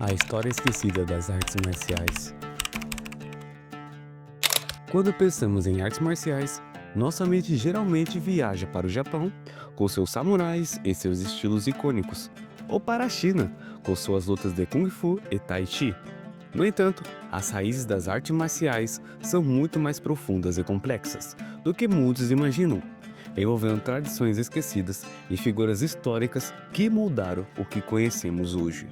A história esquecida das artes marciais. Quando pensamos em artes marciais, nossa mente geralmente viaja para o Japão, com seus samurais e seus estilos icônicos, ou para a China, com suas lutas de Kung Fu e Tai Chi. No entanto, as raízes das artes marciais são muito mais profundas e complexas do que muitos imaginam, envolvendo tradições esquecidas e figuras históricas que moldaram o que conhecemos hoje.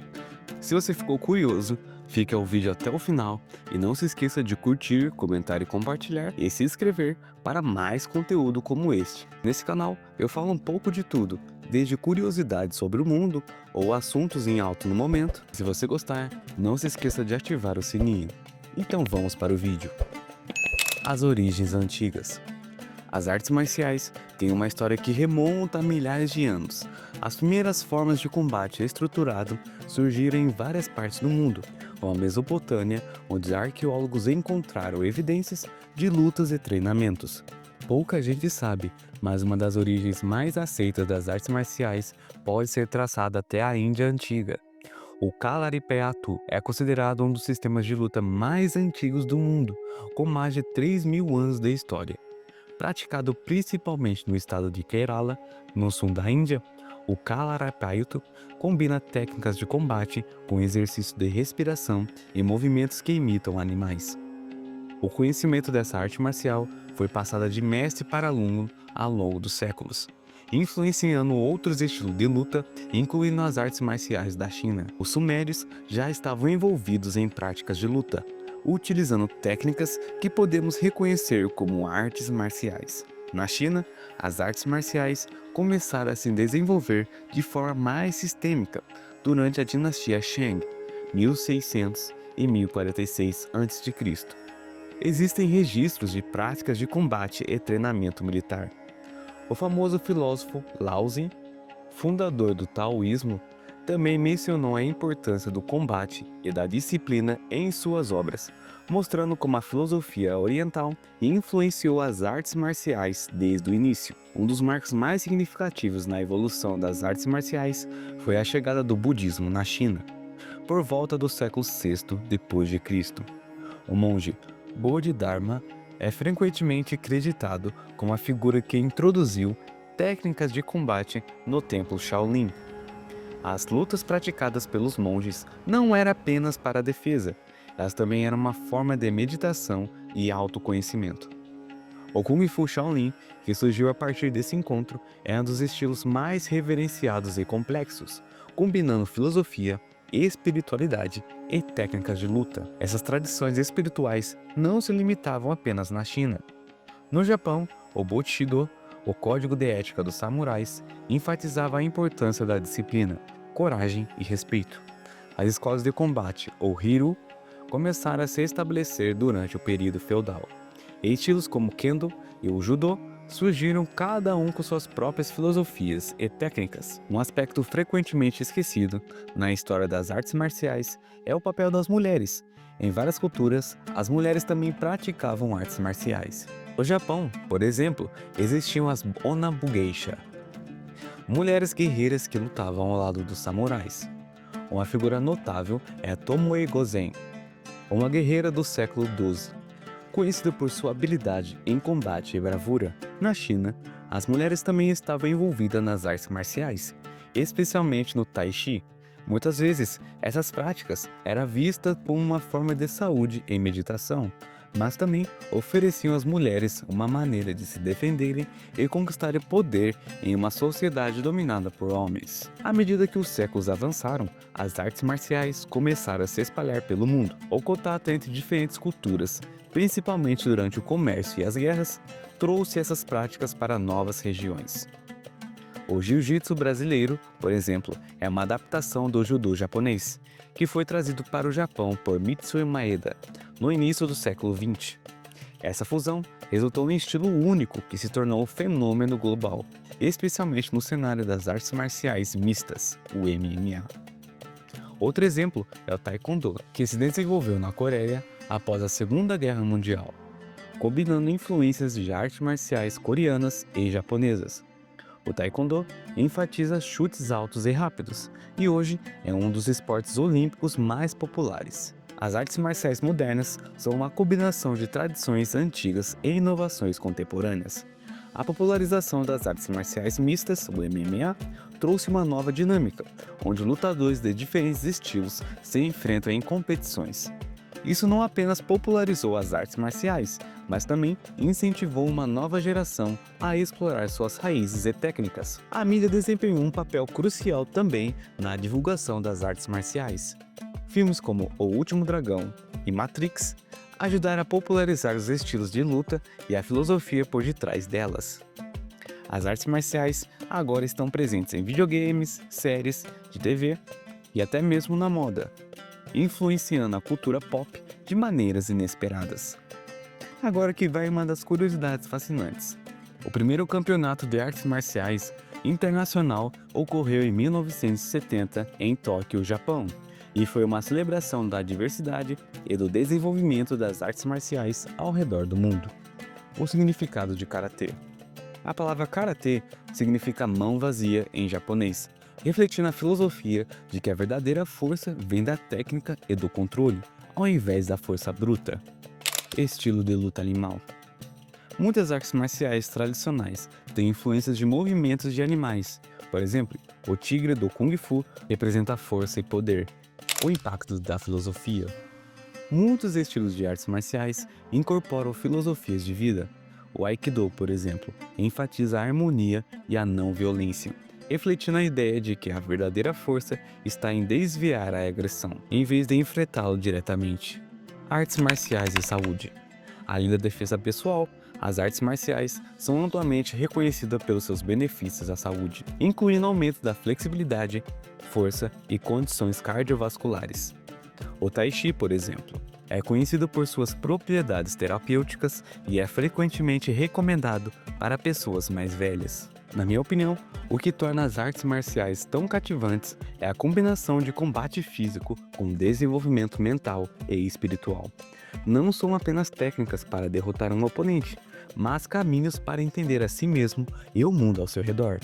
Se você ficou curioso, fique ao vídeo até o final e não se esqueça de curtir, comentar e compartilhar e se inscrever para mais conteúdo como este. Nesse canal eu falo um pouco de tudo, desde curiosidades sobre o mundo ou assuntos em alto no momento. Se você gostar, não se esqueça de ativar o sininho. Então vamos para o vídeo. As origens antigas. As artes marciais têm uma história que remonta a milhares de anos. As primeiras formas de combate estruturado surgiram em várias partes do mundo, como a Mesopotâmia, onde arqueólogos encontraram evidências de lutas e treinamentos. Pouca gente sabe, mas uma das origens mais aceitas das artes marciais pode ser traçada até a Índia antiga. O Kalarippayattu é considerado um dos sistemas de luta mais antigos do mundo, com mais de 3.000 anos de história. Praticado principalmente no estado de Kerala, no sul da Índia, o Kalarippayattu combina técnicas de combate com exercício de respiração e movimentos que imitam animais. O conhecimento dessa arte marcial foi passado de mestre para aluno ao longo dos séculos, influenciando outros estilos de luta, incluindo as artes marciais da China. Os sumérios já estavam envolvidos em práticas de luta, utilizando técnicas que podemos reconhecer como artes marciais. Na China, as artes marciais começaram a se desenvolver de forma mais sistêmica durante a dinastia Shang, 1600 e 1046 a.C. Existem registros de práticas de combate e treinamento militar. O famoso filósofo Laozi, fundador do taoísmo, também mencionou a importância do combate e da disciplina em suas obras, mostrando como a filosofia oriental influenciou as artes marciais desde o início. Um dos marcos mais significativos na evolução das artes marciais foi a chegada do budismo na China, por volta do século VI d.C. O monge Bodhidharma é frequentemente acreditado como a figura que introduziu técnicas de combate no templo Shaolin. As lutas praticadas pelos monges não eram apenas para a defesa, elas também eram uma forma de meditação e autoconhecimento. O Kung Fu Shaolin, que surgiu a partir desse encontro, é um dos estilos mais reverenciados e complexos, combinando filosofia, espiritualidade e técnicas de luta. Essas tradições espirituais não se limitavam apenas na China. No Japão, o Bushido, o código de ética dos samurais, enfatizava a importância da disciplina, coragem e respeito. As escolas de combate, ou Hiru, começaram a se estabelecer durante o período feudal. E estilos como Kendo e o Judo surgiram cada um com suas próprias filosofias e técnicas. Um aspecto frequentemente esquecido na história das artes marciais é o papel das mulheres. Em várias culturas, as mulheres também praticavam artes marciais. No Japão, por exemplo, existiam as Onabugeisha, mulheres guerreiras que lutavam ao lado dos samurais. Uma figura notável é a Tomoe Gozen, uma guerreira do século XII, conhecida por sua habilidade em combate e bravura. Na China, as mulheres também estavam envolvidas nas artes marciais, especialmente no Tai Chi. Muitas vezes, essas práticas eram vistas como uma forma de saúde e meditação, mas também ofereciam às mulheres uma maneira de se defenderem e conquistarem poder em uma sociedade dominada por homens. À medida que os séculos avançaram, as artes marciais começaram a se espalhar pelo mundo. O contato entre diferentes culturas, principalmente durante o comércio e as guerras, trouxe essas práticas para novas regiões. O jiu-jitsu brasileiro, por exemplo, é uma adaptação do judô japonês, que foi trazido para o Japão por Mitsui Maeda no início do século XX. Essa fusão resultou em um estilo único que se tornou um fenômeno global, especialmente no cenário das artes marciais mistas, o MMA. Outro exemplo é o Taekwondo, que se desenvolveu na Coreia após a Segunda Guerra Mundial, combinando influências de artes marciais coreanas e japonesas. O Taekwondo enfatiza chutes altos e rápidos, e hoje é um dos esportes olímpicos mais populares. As artes marciais modernas são uma combinação de tradições antigas e inovações contemporâneas. A popularização das artes marciais mistas, o MMA, trouxe uma nova dinâmica, onde lutadores de diferentes estilos se enfrentam em competições. Isso não apenas popularizou as artes marciais, mas também incentivou uma nova geração a explorar suas raízes e técnicas. A mídia desempenhou um papel crucial também na divulgação das artes marciais. Filmes como O Último Dragão e Matrix ajudaram a popularizar os estilos de luta e a filosofia por detrás delas. As artes marciais agora estão presentes em videogames, séries de TV e até mesmo na moda, influenciando a cultura pop de maneiras inesperadas. Agora que vai uma das curiosidades fascinantes. O primeiro campeonato de artes marciais internacional ocorreu em 1970 em Tóquio, Japão, e foi uma celebração da diversidade e do desenvolvimento das artes marciais ao redor do mundo. O significado de karatê. A palavra karatê significa mão vazia em japonês, refletindo a filosofia de que a verdadeira força vem da técnica e do controle, ao invés da força bruta. Estilo de luta animal. Muitas artes marciais tradicionais têm influências de movimentos de animais. Por exemplo, o tigre do Kung Fu representa força e poder. O impacto da filosofia. Muitos estilos de artes marciais incorporam filosofias de vida. O Aikido, por exemplo, enfatiza a harmonia e a não violência, refletindo a ideia de que a verdadeira força está em desviar a agressão, em vez de enfrentá-lo diretamente. Artes marciais e saúde. Além da defesa pessoal, as artes marciais são amplamente reconhecidas pelos seus benefícios à saúde, incluindo aumento da flexibilidade, força e condições cardiovasculares. O Tai Chi, por exemplo, é conhecido por suas propriedades terapêuticas e é frequentemente recomendado para pessoas mais velhas. Na minha opinião, o que torna as artes marciais tão cativantes é a combinação de combate físico com desenvolvimento mental e espiritual. Não são apenas técnicas para derrotar um oponente, mas caminhos para entender a si mesmo e o mundo ao seu redor.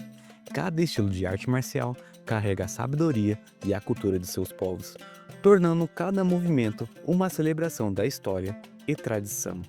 Cada estilo de arte marcial carrega a sabedoria e a cultura de seus povos, tornando cada movimento uma celebração da história e tradição.